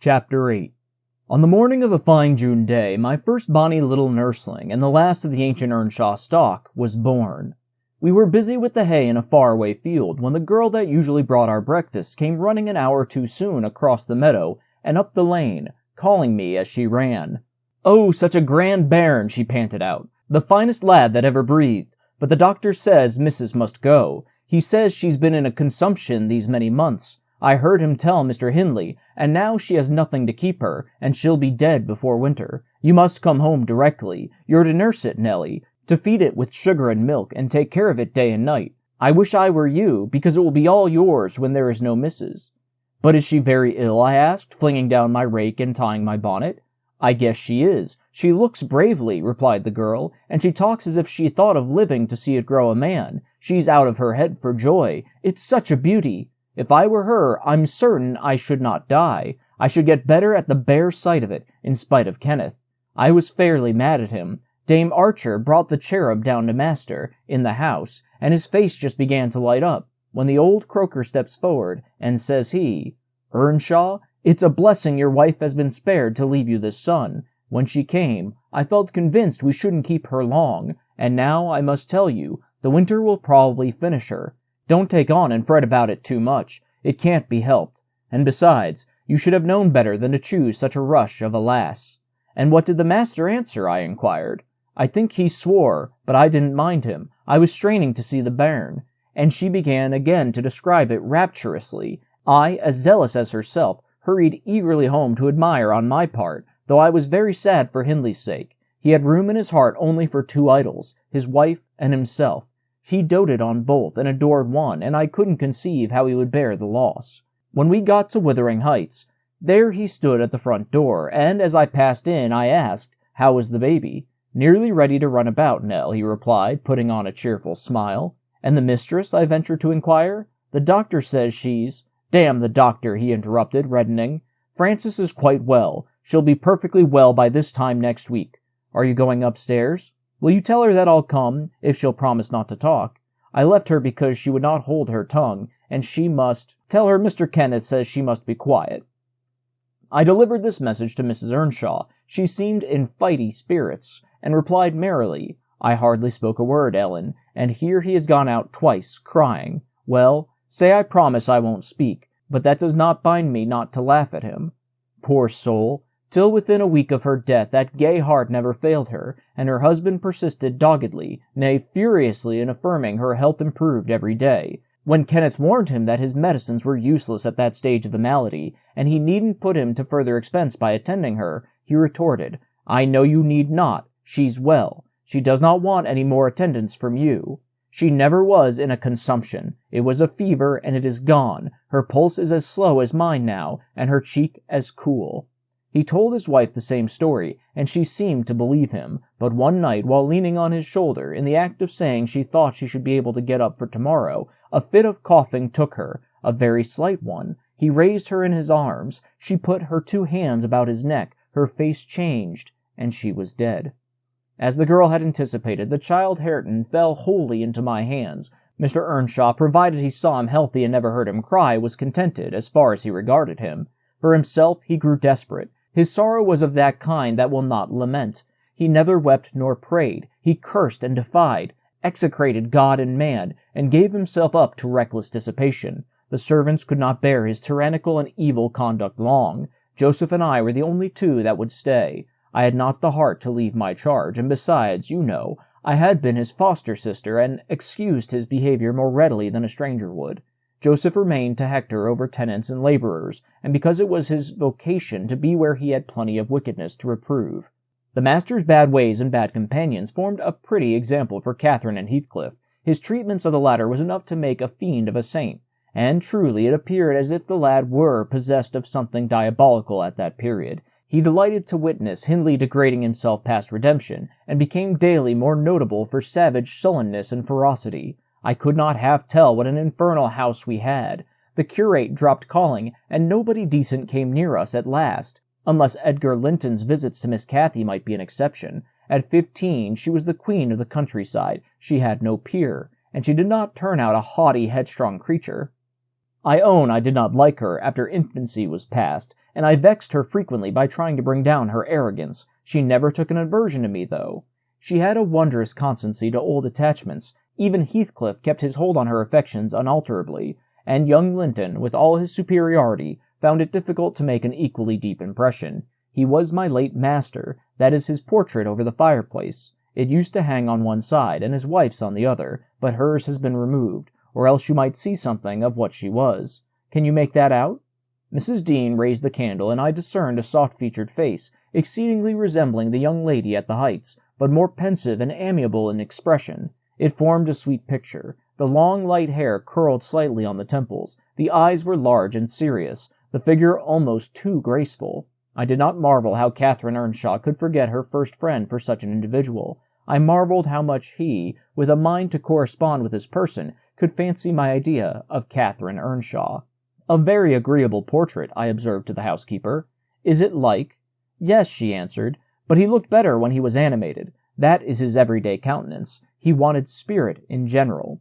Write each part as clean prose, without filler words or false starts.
Chapter 8. On the morning of a fine June day, my first bonny little nursling, and the last of the ancient Earnshaw stock, was born. We were busy with the hay in a far-away field when the girl that usually brought our breakfast came running an hour too soon across the meadow and up the lane, calling me as she ran. "Oh, such a grand bairn," she panted out. "The finest lad that ever breathed. But the doctor says Missus must go. He says she's been in a consumption these many months. I heard him tell Mr. Hindley, and now she has nothing to keep her, and she'll be dead before winter. You must come home directly. You're to nurse it, Nellie, to feed it with sugar and milk, and take care of it day and night. I wish I were you, because it will be all yours when there is no missus." "But is she very ill?" I asked, flinging down my rake and tying my bonnet. "I guess she is. She looks bravely," replied the girl, "and she talks as if she thought of living to see it grow a man. She's out of her head for joy. It's such a beauty. If I were her, I'm certain I should not die. I should get better at the bare sight of it, in spite of Kenneth." I was fairly mad at him. Dame Archer brought the cherub down to master, in the house, and his face just began to light up, when the old croaker steps forward, and says he, "Earnshaw, it's a blessing your wife has been spared to leave you this son. When she came, I felt convinced we shouldn't keep her long, and now I must tell you, the winter will probably finish her. Don't take on and fret about it too much. It can't be helped. And besides, you should have known better than to choose such a rush of a lass." "And what did the master answer?" I inquired. "I think he swore, but I didn't mind him. I was straining to see the bairn." And she began again to describe it rapturously. I, as zealous as herself, hurried eagerly home to admire on my part, though I was very sad for Hindley's sake. He had room in his heart only for two idols, his wife and himself. He doted on both and adored one, and I couldn't conceive how he would bear the loss. When we got to Wuthering Heights, there he stood at the front door, and as I passed in, I asked, "How was the baby?" "Nearly ready to run about, Nell," he replied, putting on a cheerful smile. "And the mistress?" I ventured to inquire. "The doctor says she's—" "Damn the doctor," he interrupted, reddening. "Frances is quite well. She'll be perfectly well by this time next week. Are you going upstairs? Will you tell her that I'll come, if she'll promise not to talk? I left her because she would not hold her tongue, and she must— Tell her Mr. Kenneth says she must be quiet." I delivered this message to Mrs. Earnshaw. She seemed in fighty spirits, and replied merrily, "I hardly spoke a word, Ellen, and here he has gone out twice, crying. Well, say I promise I won't speak, but that does not bind me not to laugh at him. Poor soul! Till within a week of her death that gay heart never failed her, and her husband persisted doggedly, nay furiously, in affirming her health improved every day. When Kenneth warned him that his medicines were useless at that stage of the malady, and he needn't put him to further expense by attending her, he retorted, 'I know you need not. She's well. She does not want any more attendance from you. She never was in a consumption. It was a fever, and it is gone. Her pulse is as slow as mine now, and her cheek as cool.' He told his wife the same story, and she seemed to believe him, but one night, while leaning on his shoulder, in the act of saying she thought she should be able to get up for tomorrow, a fit of coughing took her, a very slight one. He raised her in his arms. She put her two hands about his neck, her face changed, and she was dead. As the girl had anticipated, the child Hareton fell wholly into my hands. Mr. Earnshaw, provided he saw him healthy and never heard him cry, was contented, as far as he regarded him. For himself, he grew desperate. His sorrow was of that kind that will not lament. He neither wept nor prayed. He cursed and defied, execrated God and man, and gave himself up to reckless dissipation. The servants could not bear his tyrannical and evil conduct long. Joseph and I were the only two that would stay. I had not the heart to leave my charge, and besides, you know, I had been his foster sister, and excused his behavior more readily than a stranger would. Joseph remained to Hector over tenants and laborers, and because it was his vocation to be where he had plenty of wickedness to reprove. The master's bad ways and bad companions formed a pretty example for Catherine and Heathcliff. His treatments of the latter was enough to make a fiend of a saint, and truly it appeared as if the lad were possessed of something diabolical at that period. He delighted to witness Hindley degrading himself past redemption, and became daily more notable for savage sullenness and ferocity. I could not half tell what an infernal house we had. The curate dropped calling, and nobody decent came near us at last, unless Edgar Linton's visits to Miss Cathy might be an exception. At 15, she was the queen of the countryside. She had no peer, and she did not turn out a haughty, headstrong creature. I own I did not like her after infancy was past, and I vexed her frequently by trying to bring down her arrogance. She never took an aversion to me, though. She had a wondrous constancy to old attachments. Even Heathcliff kept his hold on her affections unalterably, and young Linton, with all his superiority, found it difficult to make an equally deep impression. He was my late master, that is his portrait over the fireplace. It used to hang on one side, and his wife's on the other, but hers has been removed, or else you might see something of what she was. Can you make that out?" Mrs. Dean raised the candle, and I discerned a soft-featured face, exceedingly resembling the young lady at the Heights, but more pensive and amiable in expression. It formed a sweet picture. The long light hair curled slightly on the temples, the eyes were large and serious, the figure almost too graceful. I did not marvel how Catherine Earnshaw could forget her first friend for such an individual. I marveled how much he, with a mind to correspond with his person, could fancy my idea of Catherine Earnshaw. "A very agreeable portrait," I observed to the housekeeper. "Is it like?" "Yes," she answered, "but he looked better when he was animated. That is his everyday countenance. He wanted spirit in general."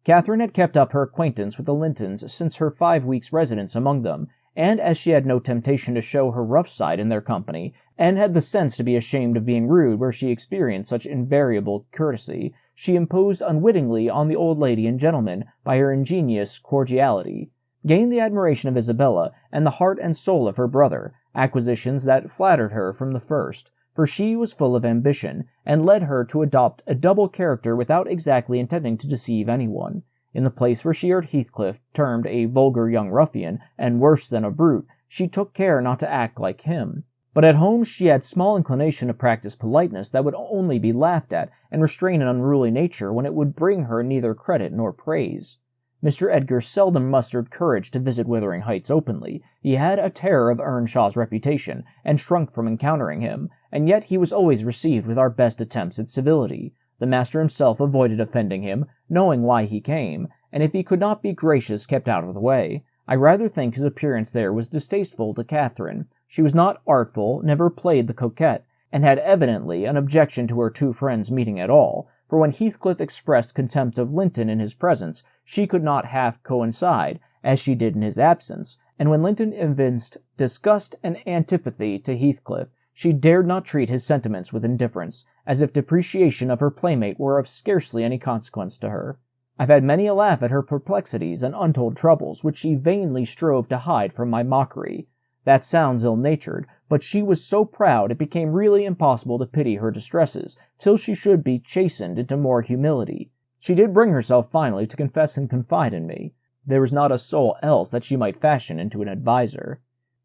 Catherine had kept up her acquaintance with the Lintons since her 5 weeks' residence among them, and as she had no temptation to show her rough side in their company, and had the sense to be ashamed of being rude where she experienced such invariable courtesy, she imposed unwittingly on the old lady and gentleman by her ingenious cordiality, gained the admiration of Isabella, and the heart and soul of her brother, acquisitions that flattered her from the first, for she was full of ambition, and led her to adopt a double character without exactly intending to deceive anyone. In the place where she heard Heathcliff termed a vulgar young ruffian, and worse than a brute, she took care not to act like him. But at home she had small inclination to practice politeness that would only be laughed at, and restrain an unruly nature when it would bring her neither credit nor praise. Mr. Edgar seldom mustered courage to visit Wuthering Heights openly. He had a terror of Earnshaw's reputation, and shrunk from encountering him, and yet he was always received with our best attempts at civility. The master himself avoided offending him, knowing why he came, and if he could not be gracious, kept out of the way. I rather think his appearance there was distasteful to Catherine. She was not artful, never played the coquette, and had evidently an objection to her two friends meeting at all, for when Heathcliff expressed contempt of Linton in his presence, she could not half coincide, as she did in his absence, and when Linton evinced disgust and antipathy to Heathcliff, she dared not treat his sentiments with indifference, as if depreciation of her playmate were of scarcely any consequence to her. I've had many a laugh at her perplexities and untold troubles, which she vainly strove to hide from my mockery. That sounds ill-natured, but she was so proud it became really impossible to pity her distresses, till she should be chastened into more humility. She did bring herself finally to confess and confide in me. There was not a soul else that she might fashion into an adviser.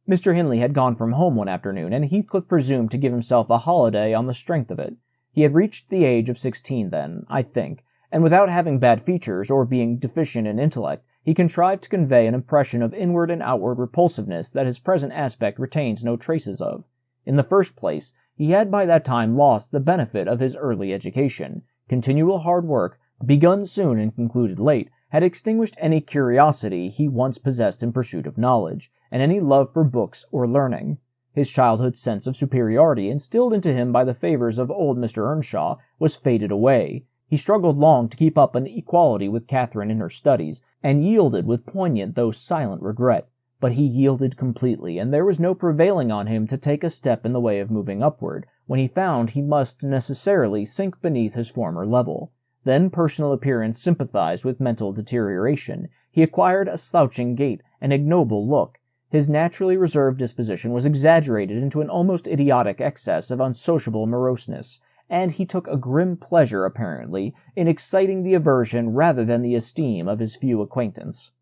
Mr. Hindley had gone from home one afternoon, and Heathcliff presumed to give himself a holiday on the strength of it. He had reached the age of 16 then, I think, and without having bad features or being deficient in intellect, he contrived to convey an impression of inward and outward repulsiveness that his present aspect retains no traces of. In the first place, he had by that time lost the benefit of his early education. Continual hard work, begun soon and concluded late, had extinguished any curiosity he once possessed in pursuit of knowledge, and any love for books or learning. His childhood's sense of superiority, instilled into him by the favors of old Mr. Earnshaw, was faded away. He struggled long to keep up an equality with Catherine in her studies, and yielded with poignant though silent regret. But he yielded completely, and there was no prevailing on him to take a step in the way of moving upward, when he found he must necessarily sink beneath his former level. Then personal appearance sympathized with mental deterioration. He acquired a slouching gait, an ignoble look. His naturally reserved disposition was exaggerated into an almost idiotic excess of unsociable moroseness, and he took a grim pleasure, apparently, in exciting the aversion rather than the esteem of his few acquaintance.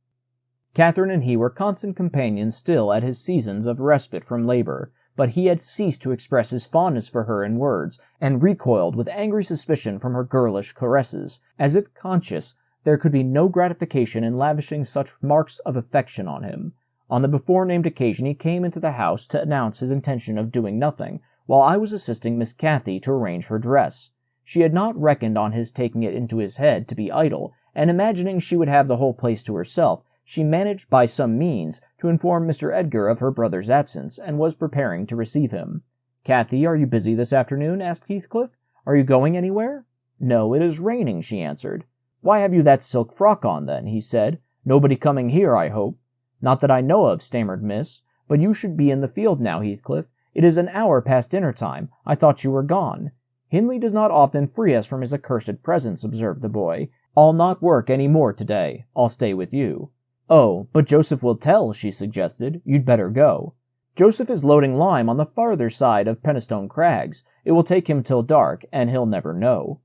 Catherine and he were constant companions still at his seasons of respite from labor, but he had ceased to express his fondness for her in words, and recoiled with angry suspicion from her girlish caresses, as if conscious there could be no gratification in lavishing such marks of affection on him. On the before-named occasion he came into the house to announce his intention of doing nothing, while I was assisting Miss Cathy to arrange her dress. She had not reckoned on his taking it into his head to be idle, and imagining she would have the whole place to herself, she managed by some means to inform Mr. Edgar of her brother's absence, and was preparing to receive him. "Cathy, are you busy this afternoon?" asked Heathcliff. "Are you going anywhere?" "No, it is raining," she answered. "Why have you that silk frock on, then?" he said. Nobody coming here, I hope." "Not that I know of," stammered Miss. "But you should be in the field now, Heathcliff. It is an hour past dinner time. I thought you were gone." "Hindley does not often free us from his accursed presence," observed the boy. "I'll not work any more today. I'll stay with you." "Oh, but Joseph will tell," she suggested. "You'd better go." "Joseph is loading lime on the farther side of Penistone Crags. It will take him till dark, and he'll never know."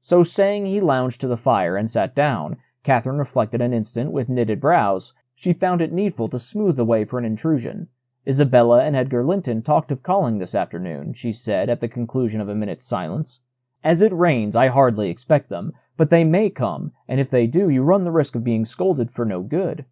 So saying, he lounged to the fire and sat down. Catherine reflected an instant with knitted brows. She found it needful to smooth the way for an intrusion. "Isabella and Edgar Linton talked of calling this afternoon," she said at the conclusion of a minute's silence. "As it rains, I hardly expect them, but they may come, and if they do, you run the risk of being scolded for no good."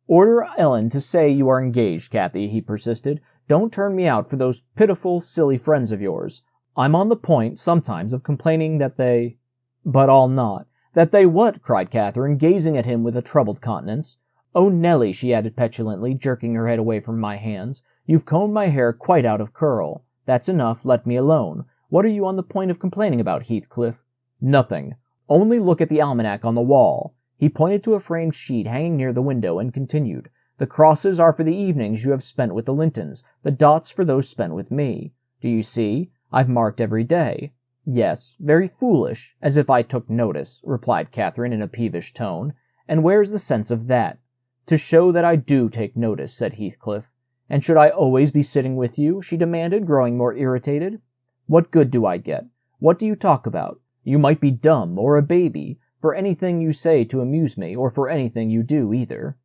"Order Ellen to say you are engaged, Cathy," he persisted. "Don't turn me out for those pitiful, silly friends of yours. I'm on the point, sometimes, of complaining that they— But I'll not." "That they what?" cried Catherine, gazing at him with a troubled countenance. "Oh, Nellie," she added petulantly, jerking her head away from my hands, "you've combed my hair quite out of curl. That's enough, let me alone. What are you on the point of complaining about, Heathcliff?" "Nothing. Only look at the almanac on the wall." He pointed to a framed sheet hanging near the window and continued, "The crosses are for the evenings you have spent with the Lintons, the dots for those spent with me. Do you see? I've marked every day." "Yes, very foolish, as if I took notice," replied Catherine in a peevish tone. "And where's the sense of that?" "To show that I do take notice," said Heathcliff. "And should I always be sitting with you?" she demanded, growing more irritated. "What good do I get? What do you talk about? You might be dumb, or a baby, for anything you say to amuse me, or for anything you do, either."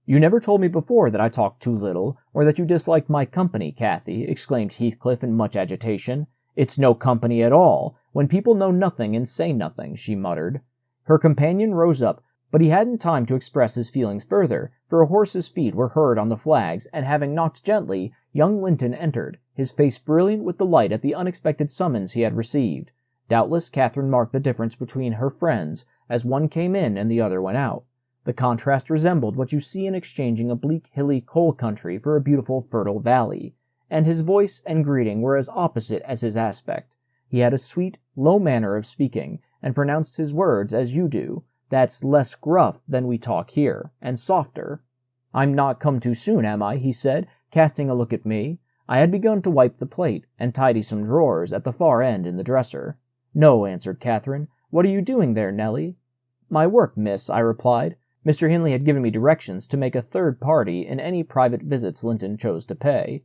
"You never told me before that I talked too little, or that you disliked my company, Cathy," exclaimed Heathcliff in much agitation. "It's no company at all, when people know nothing and say nothing," she muttered. Her companion rose up, but he hadn't time to express his feelings further, for a horse's feet were heard on the flags, and having knocked gently, young Linton entered, his face brilliant with delight at the unexpected summons he had received. Doubtless Catherine marked the difference between her friends, as one came in and the other went out. The contrast resembled what you see in exchanging a bleak, hilly coal country for a beautiful, fertile valley, and his voice and greeting were as opposite as his aspect. He had a sweet, low manner of speaking, and pronounced his words as you do. That's less gruff than we talk here, and softer. "I'm not come too soon, am I?" he said, casting a look at me. I had begun to wipe the plate, and tidy some drawers at the far end in the dresser. "No," answered Catherine. "What are you doing there, Nellie?" "My work, miss," I replied. Mr. Hindley had given me directions to make a third party in any private visits Linton chose to pay.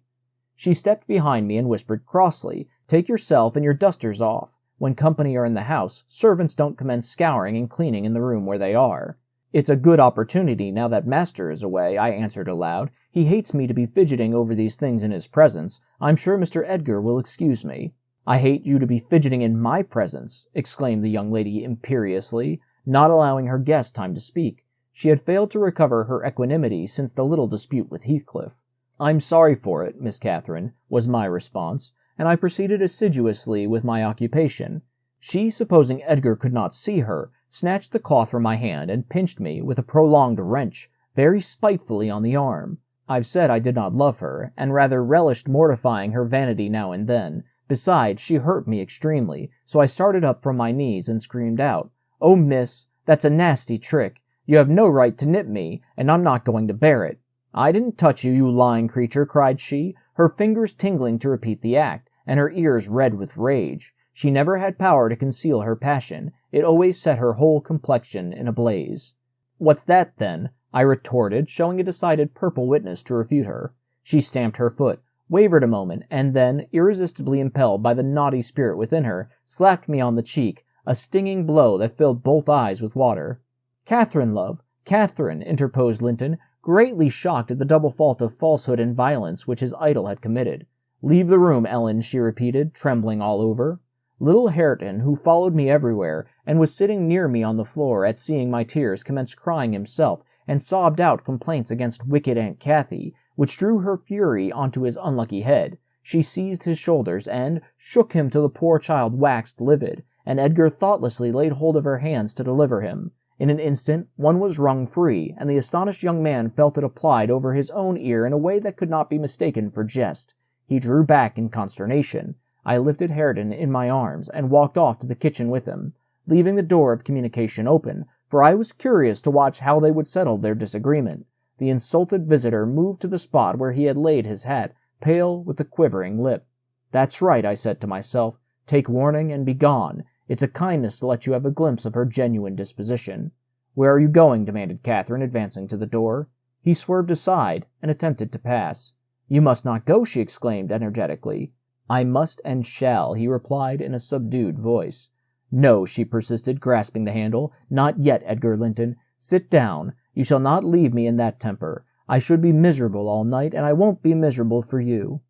She stepped behind me and whispered crossly, "Take yourself and your dusters off. When company are in the house, servants don't commence scouring and cleaning in the room where they are." "It's a good opportunity now that master is away," I answered aloud. "He hates me to be fidgeting over these things in his presence. I'm sure Mr. Edgar will excuse me." "I hate you to be fidgeting in my presence," exclaimed the young lady imperiously, not allowing her guest time to speak. She had failed to recover her equanimity since the little dispute with Heathcliff. "I'm sorry for it, Miss Catherine," was my response, and I proceeded assiduously with my occupation. She, supposing Edgar could not see her, snatched the cloth from my hand and pinched me with a prolonged wrench, very spitefully on the arm. I've said I did not love her, and rather relished mortifying her vanity now and then. Besides, she hurt me extremely, so I started up from my knees and screamed out, "Oh, miss, that's a nasty trick. You have no right to nip me, and I'm not going to bear it." "I didn't touch you, you lying creature," cried she, her fingers tingling to repeat the act, and her ears red with rage. She never had power to conceal her passion. It always set her whole complexion in a blaze. "What's that, then?" I retorted, showing a decided purple witness to refute her. She stamped her foot, wavered a moment, and then, irresistibly impelled by the naughty spirit within her, slapped me on the cheek, a stinging blow that filled both eyes with water. "Catherine, love, Catherine," interposed Linton, greatly shocked at the double fault of falsehood and violence which his idol had committed. "Leave the room, Ellen," she repeated, trembling all over. Little Hareton, who followed me everywhere, and was sitting near me on the floor at seeing my tears, commenced crying himself, and sobbed out complaints against wicked Aunt Cathy, which drew her fury onto his unlucky head. She seized his shoulders, and shook him till the poor child waxed livid, and Edgar thoughtlessly laid hold of her hands to deliver him. In an instant, one was wrung free, and the astonished young man felt it applied over his own ear in a way that could not be mistaken for jest. He drew back in consternation. I lifted Hareton in my arms, and walked off to the kitchen with him. Leaving the door of communication open, for I was curious to watch how they would settle their disagreement. The insulted visitor moved to the spot where he had laid his hat, pale with a quivering lip. "That's right," I said to myself. "Take warning and be gone. It's a kindness to let you have a glimpse of her genuine disposition." "Where are you going?" demanded Catherine, advancing to the door. He swerved aside and attempted to pass. "You must not go," she exclaimed energetically. "I must and shall," he replied in a subdued voice. "No," she persisted, grasping the handle. "Not yet, Edgar Linton. Sit down. You shall not leave me in that temper. I should be miserable all night, and I won't be miserable for you."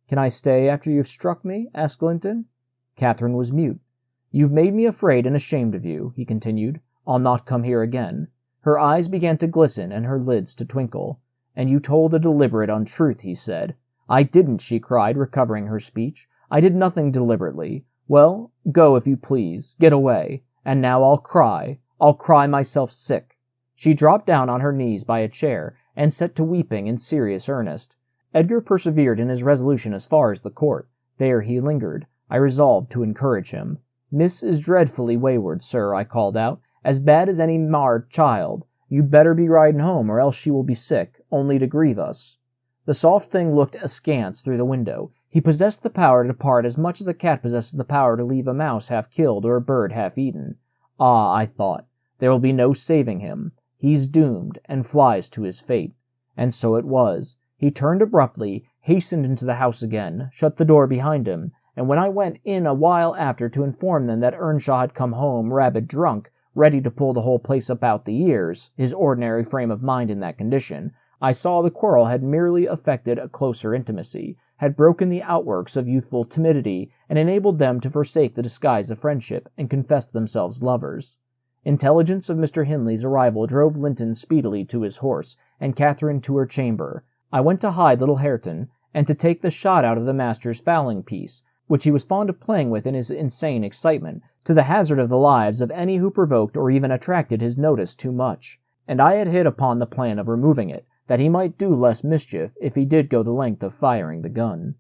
"Can I stay after you've struck me?" asked Linton. Catherine was mute. "You've made me afraid and ashamed of you," he continued. "I'll not come here again." Her eyes began to glisten and her lids to twinkle. "And you told a deliberate untruth," he said. "I didn't," she cried, recovering her speech. "I did nothing deliberately. Well, go if you please. Get away. And now I'll cry. I'll cry myself sick." She dropped down on her knees by a chair and set to weeping in serious earnest. Edgar persevered in his resolution as far as the court. There he lingered. I resolved to encourage him. "Miss is dreadfully wayward, sir," I called out. "As bad as any marred child. You'd better be riding home, or else she will be sick, only to grieve us." The soft thing looked askance through the window. He possessed the power to depart as much as a cat possesses the power to leave a mouse half killed or a bird half eaten. Ah, I thought, there will be no saving him. He's doomed, and flies to his fate. And so it was. He turned abruptly, hastened into the house again, shut the door behind him, and when I went in a while after to inform them that Earnshaw had come home rabid drunk, ready to pull the whole place about the ears, his ordinary frame of mind in that condition, I saw the quarrel had merely effected a closer intimacy, had broken the outworks of youthful timidity, and enabled them to forsake the disguise of friendship and confess themselves lovers. Intelligence of Mr. Hindley's arrival drove Linton speedily to his horse, and Catherine to her chamber. I went to hide little Hareton, and to take the shot out of the master's fowling piece, which he was fond of playing with in his insane excitement, to the hazard of the lives of any who provoked or even attracted his notice too much. And I had hit upon the plan of removing it, that he might do less mischief if he did go the length of firing the gun.